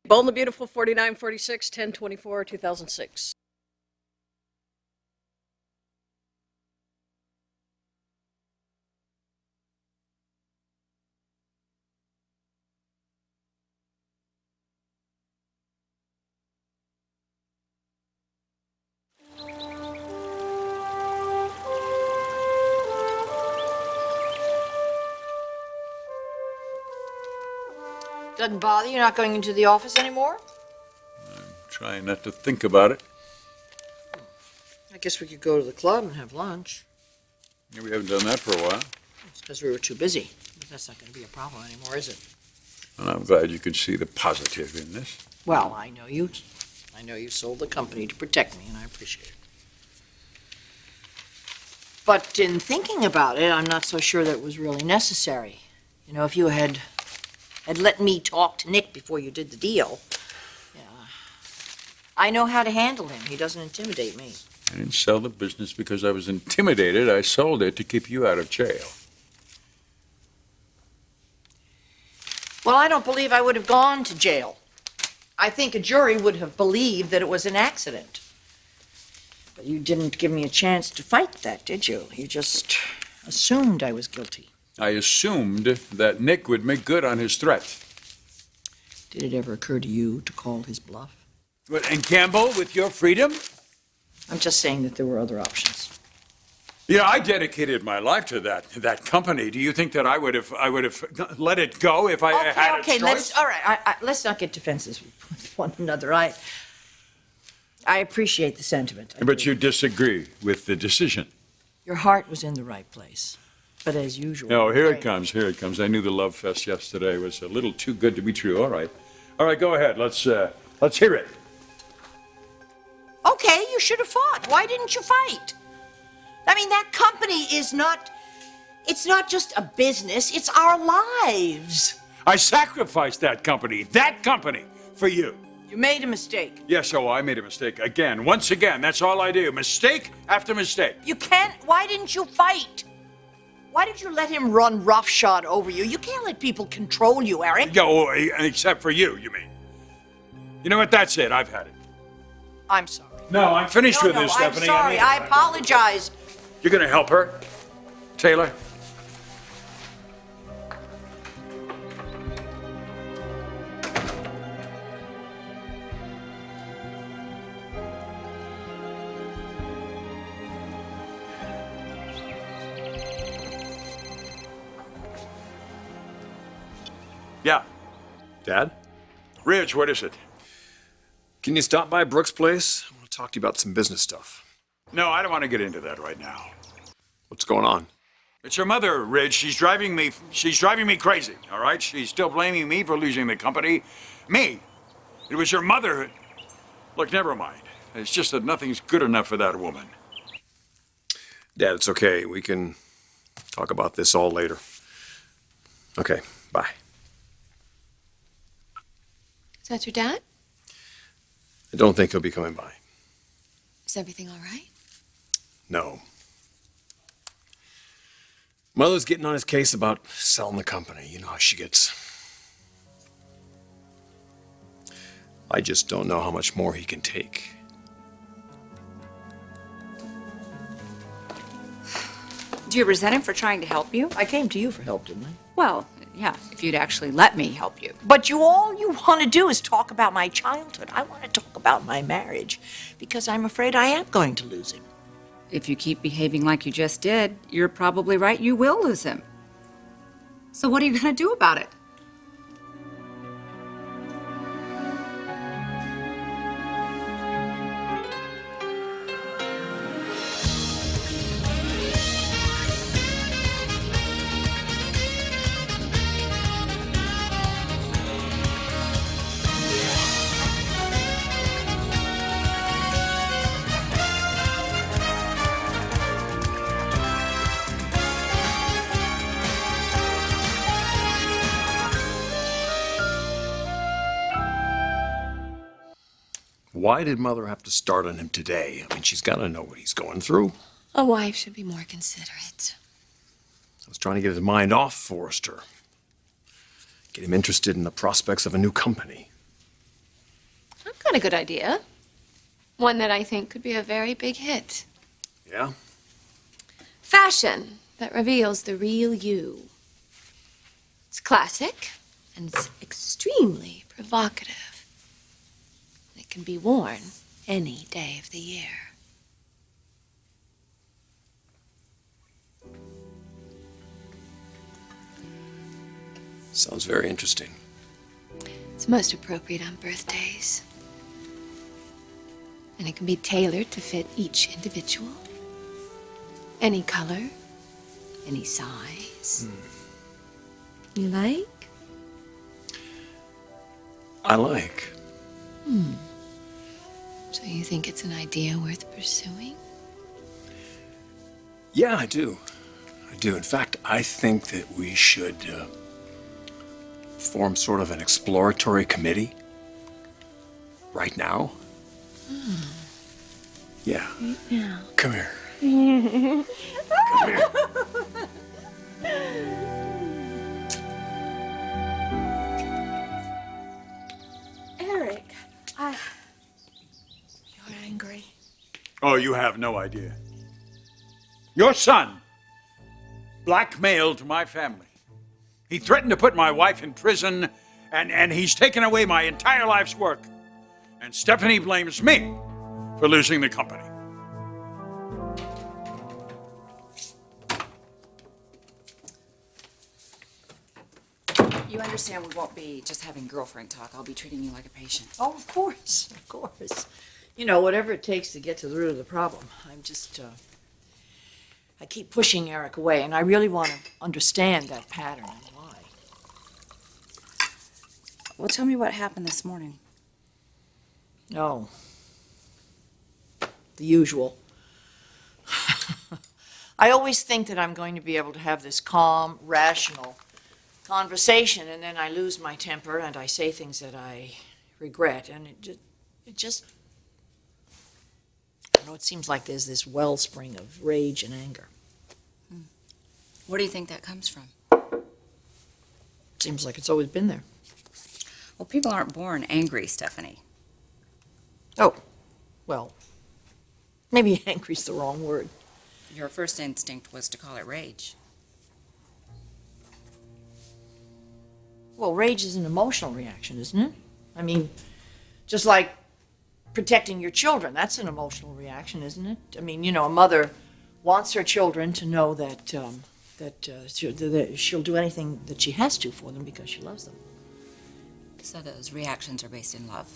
Bold and the Beautiful, 4946, 1024, 2006. Doesn't bother you not going into the office anymore? I'm trying not to think about it. I guess we could go to the club and have lunch. Yeah, we haven't done that for a while. It's because we were too busy. But that's not going to be a problem anymore, is it? And I'm glad you could see the positive in this. Well, I know you sold the company to protect me, and I appreciate it. But in thinking about it, I'm not so sure that it was really necessary. You know, if you had let me talk to Nick before you did the deal, yeah, I know how to handle him. He doesn't intimidate me. I didn't sell the business because I was intimidated. I sold it to keep you out of jail. Well, I don't believe I would have gone to jail. I think a jury would have believed that it was an accident. But you didn't give me a chance to fight that, did you? You just assumed I was guilty. I assumed that Nick would make good on his threat. Did it ever occur to you to call his bluff? What, and gamble with your freedom? I'm just saying that there were other options. Yeah, I dedicated my life to that company. Do you think that I would have let it go if I had a choice? All right, let's not get defensive with one another. I appreciate the sentiment. But you disagree with the decision. Your heart was in the right place. But as usual. Oh, here it comes. I knew the love fest yesterday was a little too good to be true. All right, go ahead. Let's hear it. Okay, you should have fought. Why didn't you fight? I mean, that company it's not just a business, it's our lives. I sacrificed that company, for you. You made a mistake. Yes, I made a mistake again. Once again, that's all I do. Mistake after mistake. Why didn't you fight? Why did you let him run roughshod over you? You can't let people control you, Eric. Yeah, except for you mean. You know what, that's it. I've had it. I'm sorry. No, I'm finished with this, I'm Stephanie. sorry. I apologize. You're gonna help her? Taylor? Yeah. Dad? Ridge, what is it? Can you stop by Brooke's place? I want to talk to you about some business stuff. No, I don't want to get into that right now. What's going on? It's your mother, Ridge. She's driving me crazy, all right? She's still blaming me for losing the company. Me. It was your mother. Look, never mind. It's just that nothing's good enough for that woman. Dad, it's okay. We can talk about this all later. Okay, bye. Is that your dad? I don't think he'll be coming by. Is everything all right? No. Mother's getting on his case about selling the company. You know how she gets. I just don't know how much more he can take. Do you resent him for trying to help you? I came to you for help, didn't I? Well, yeah, if you'd actually let me help you. But all you want to do is talk about my childhood. I want to talk about my marriage because I'm afraid I am going to lose him. If you keep behaving like you just did, you're probably right, you will lose him. So what are you going to do about it? Why did Mother have to start on him today? I mean, she's got to know what he's going through. A wife should be more considerate. I was trying to get his mind off Forrester. Get him interested in the prospects of a new company. got a good idea. One that I think could be a very big hit. Yeah? Fashion that reveals the real you. It's classic and it's extremely provocative. It can be worn any day of the year. Sounds very interesting. It's most appropriate on birthdays. And it can be tailored to fit each individual. Any color, any size. You like? I like. So you think it's an idea worth pursuing? Yeah, I do. I do. In fact, I think that we should form sort of an exploratory committee right now. Yeah. Yeah. Come here. Come here. Eric, you're angry. Oh, you have no idea. Your son blackmailed my family. He threatened to put my wife in prison, and he's taken away my entire life's work. And Stephanie blames me for losing the company. You understand we won't be just having girlfriend talk. I'll be treating you like a patient. Oh, of course, of course. You know, whatever it takes to get to the root of the problem. I'm just, I keep pushing Eric away, and I really want to understand that pattern and why. Well, tell me what happened this morning. No. The usual. I always think that I'm going to be able to have this calm, rational conversation, and then I lose my temper and I say things that I regret, and it just, you know, it seems like there's this wellspring of rage and anger. Where do you think that comes from? Seems like it's always been there. Well, people aren't born angry, Stephanie. Oh, well, maybe angry's the wrong word. Your first instinct was to call it rage. Well, rage is an emotional reaction, isn't it? I mean, just like protecting your children, that's an emotional reaction, isn't it? I mean, you know, a mother wants her children to know that that she'll do anything that she has to for them because she loves them. So those reactions are based in love.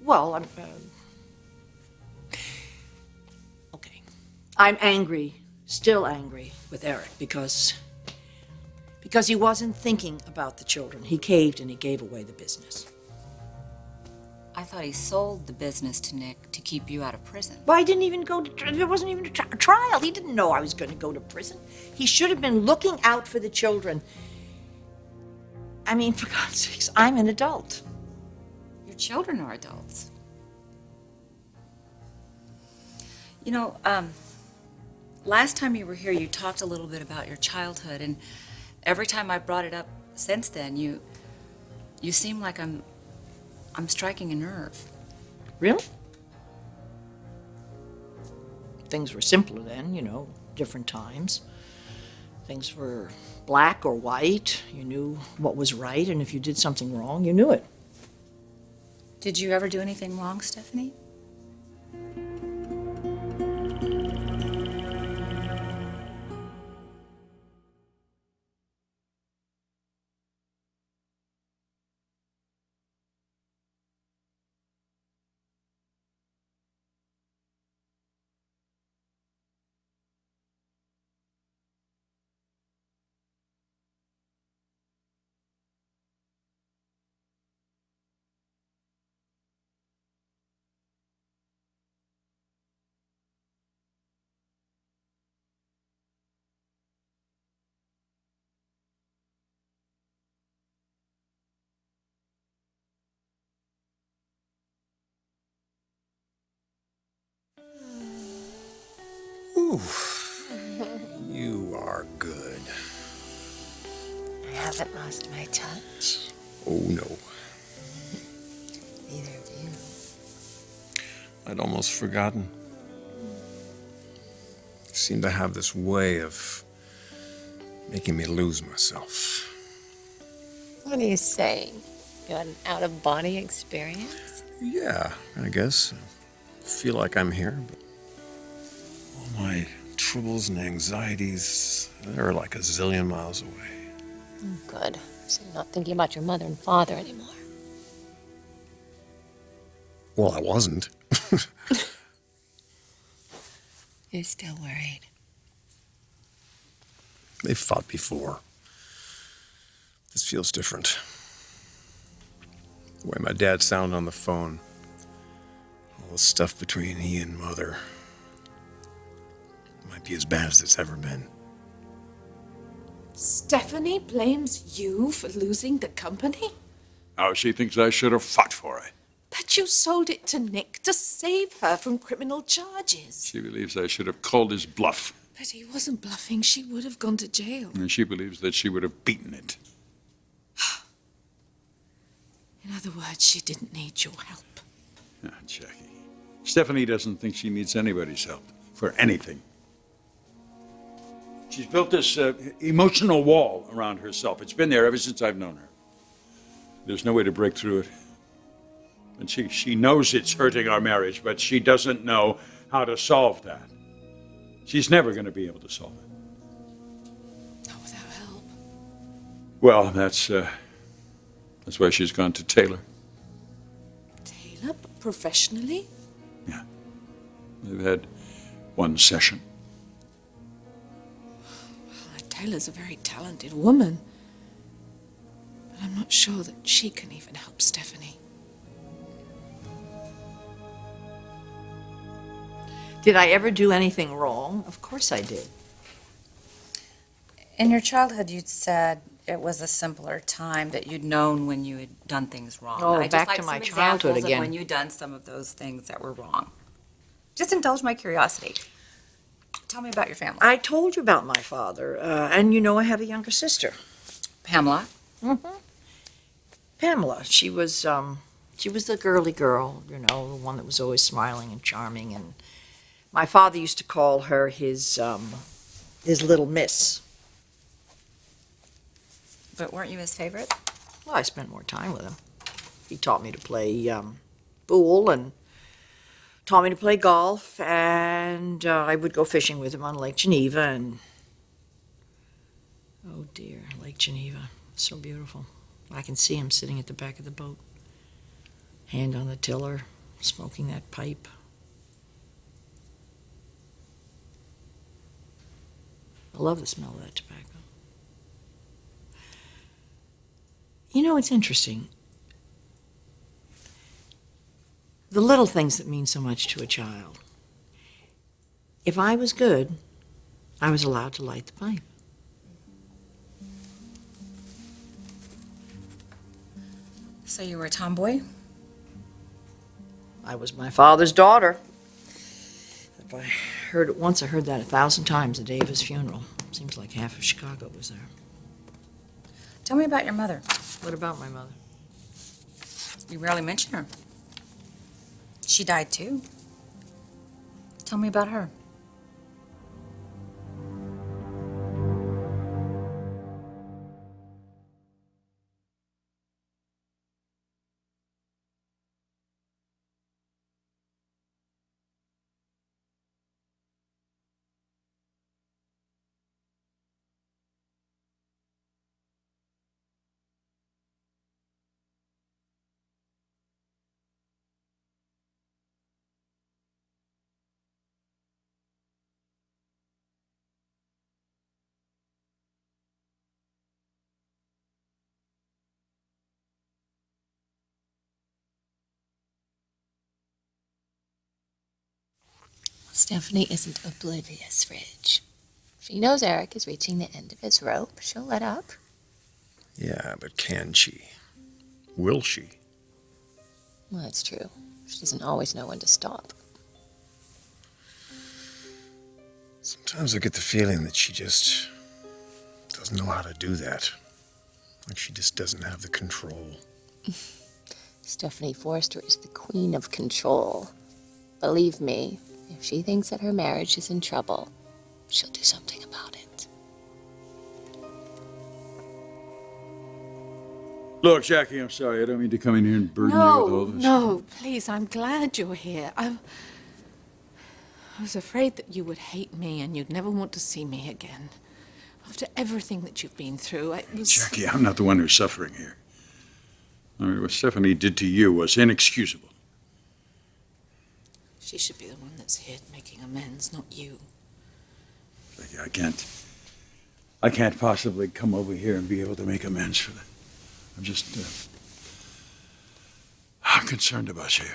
Well, okay. I'm angry, still angry with Eric because he wasn't thinking about the children. He caved and he gave away the business. I thought he sold the business to Nick to keep you out of prison. Well, I didn't even go to, there wasn't even a trial. He didn't know I was going to go to prison. He should have been looking out for the children. I mean, for God's sakes, I'm an adult. Your children are adults. You know, last time you were here, you talked a little bit about your childhood, and every time I brought it up since then, you seem like I'm striking a nerve. Really? Things were simpler then, you know, different times. Things were black or white. You knew what was right, and if you did something wrong, you knew it. Did you ever do anything wrong, Stephanie? Ooh, you are good. I haven't lost my touch. Oh, no. I'd almost forgotten. You seem to have this way of making me lose myself. What are you saying? You had an out-of-body experience? Yeah, I guess. I feel like I'm here, but all my troubles and anxieties, they're like a zillion miles away. Good. So you're not thinking about your mother and father anymore. Well, I wasn't. You're still worried. They've fought before. This feels different. The way my dad sounded on the phone. All the stuff between he and Mother. Might be as bad as it's ever been. Stephanie blames you for losing the company? Oh, she thinks I should have fought for it. But you sold it to Nick to save her from criminal charges. She believes I should have called his bluff. But he wasn't bluffing. She would have gone to jail. And she believes that she would have beaten it. In other words, she didn't need your help. Ah, Jackie. Stephanie doesn't think she needs anybody's help for anything. She's built this emotional wall around herself. It's been there ever since I've known her. There's no way to break through it. And she knows it's hurting our marriage, but she doesn't know how to solve that. She's never going to be able to solve it. Not without help. Well, that's why she's gone to Taylor. Taylor, professionally? Yeah. They've had one session. Taylor's a very talented woman. But I'm not sure that she can even help Stephanie. Did I ever do anything wrong? Of course I did. In your childhood, you'd said it was a simpler time, that you'd known when you had done things wrong. Oh, I'd back just to like my some childhood examples again. of when you'd done some of those things that were wrong. Just indulge my curiosity. Tell me about your family. I told you about my father, and you know I have a younger sister. Pamela. Pamela. She was the girly girl, you know, the one that was always smiling and charming, and my father used to call her his little miss. But weren't you his favorite? Well, I spent more time with him. He taught me to play pool and taught me to play golf, and I would go fishing with him on Lake Geneva, and oh dear, Lake Geneva, so beautiful. I can see him sitting at the back of the boat, hand on the tiller, smoking that pipe. I love the smell of that tobacco. You know, it's interesting. The little things that mean so much to a child. If I was good, I was allowed to light the pipe. So you were a tomboy? I was my father's daughter. If I heard it once, I heard that 1,000 times the day of his funeral. Seems like half of Chicago was there. Tell me about your mother. What about my mother? You rarely mention her. She died too. Tell me about her. Stephanie isn't oblivious, Ridge. She knows Eric is reaching the end of his rope. She'll let up. Yeah, but can she? Will she? Well, that's true. She doesn't always know when to stop. Sometimes I get the feeling that she just doesn't know how to do that. Like she just doesn't have the control. Stephanie Forrester is the queen of control. Believe me, if she thinks that her marriage is in trouble, she'll do something about it. Look, Jackie, I'm sorry. I don't mean to come in here and burden you with all this. No, please, I'm glad you're here. I was afraid that you would hate me and you'd never want to see me again. After everything that you've been through, it was... Jackie, I'm not the one who's suffering here. I mean, what Stephanie did to you was inexcusable. She should be the one that's here making amends, not you. Jackie, I can't possibly come over here and be able to make amends for that. I'm concerned about you.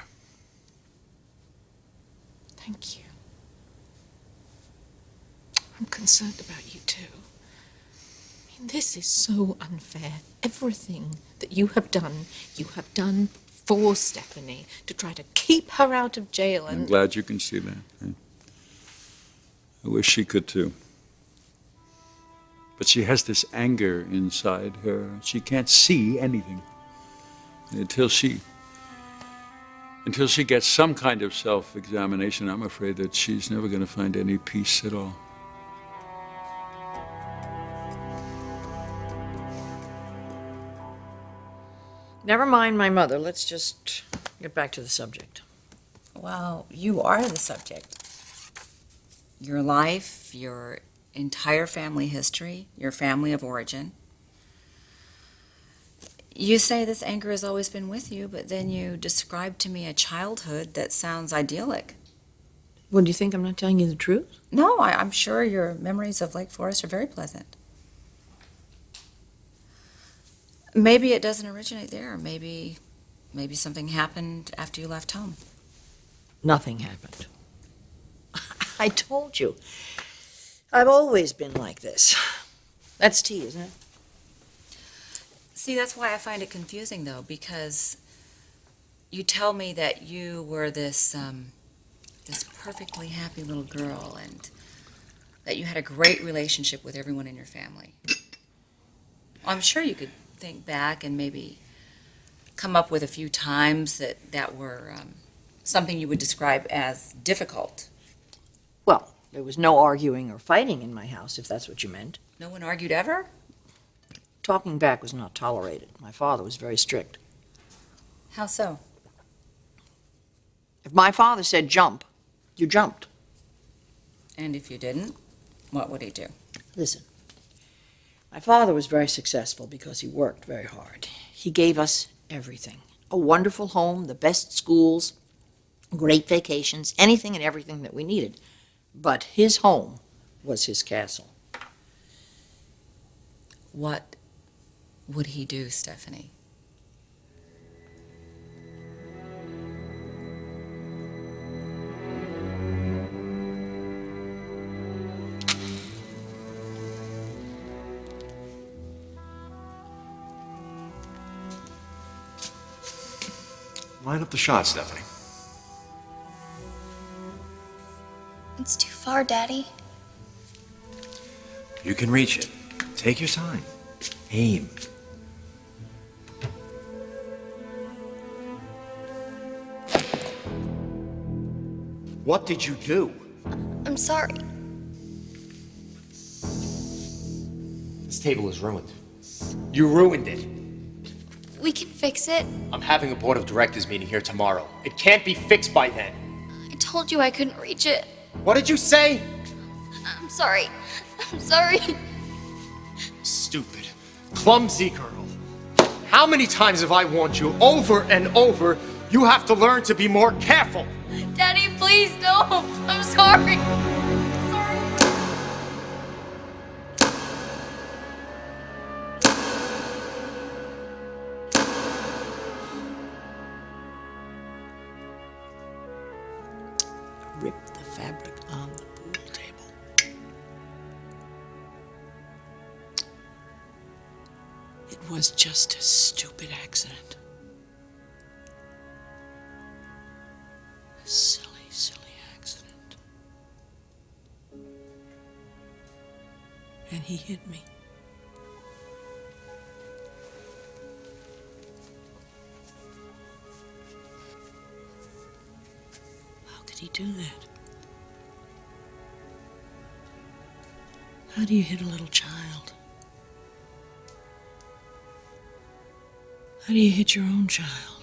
Thank you. I'm concerned about you, too. I mean, this is so unfair. Everything that you have done for Stephanie to try to keep her out of jail and... I'm glad you can see that. I wish she could, too. But she has this anger inside her. She can't see anything until she gets some kind of self-examination. I'm afraid that she's never going to find any peace at all. Never mind my mother. Let's just get back to the subject. Well, you are the subject. Your life, your entire family history, your family of origin. You say this anger has always been with you, but then you describe to me a childhood that sounds idyllic. Well, do you think I'm not telling you the truth? No, I'm sure your memories of Lake Forest are very pleasant. Maybe it doesn't originate there. Maybe something happened after you left home. Nothing happened. I told you. I've always been like this. That's tea, isn't it? See, that's why I find it confusing, though, because you tell me that you were this perfectly happy little girl and that you had a great relationship with everyone in your family. I'm sure you could think back and maybe come up with a few times that were something you would describe as difficult. Well, there was no arguing or fighting in my house, if that's what you meant. No one argued ever? Talking back was not tolerated. My father was very strict. How so? If my father said jump, you jumped. And if you didn't, what would he do? Listen, my father was very successful because he worked very hard. He gave us everything. A wonderful home, the best schools, great vacations, anything and everything that we needed. But his home was his castle. What would he do, Stephanie? Line up the shot, Stephanie. It's too far, Daddy. You can reach it. Take your time. Aim. What did you do? I'm sorry. This table is ruined. You ruined it. We can fix it. I'm having a board of directors meeting here tomorrow. It can't be fixed by then. I told you I couldn't reach it. What did you say? I'm sorry. I'm sorry. Stupid, clumsy girl. How many times have I warned you over and over? You have to learn to be more careful. Daddy, please, no. I'm sorry. Sorry. Ripped the fabric on the pool table. It was just a stupid accident. A silly, silly accident. And he hit me. How could do that? How do you hit a little child? How do you hit your own child?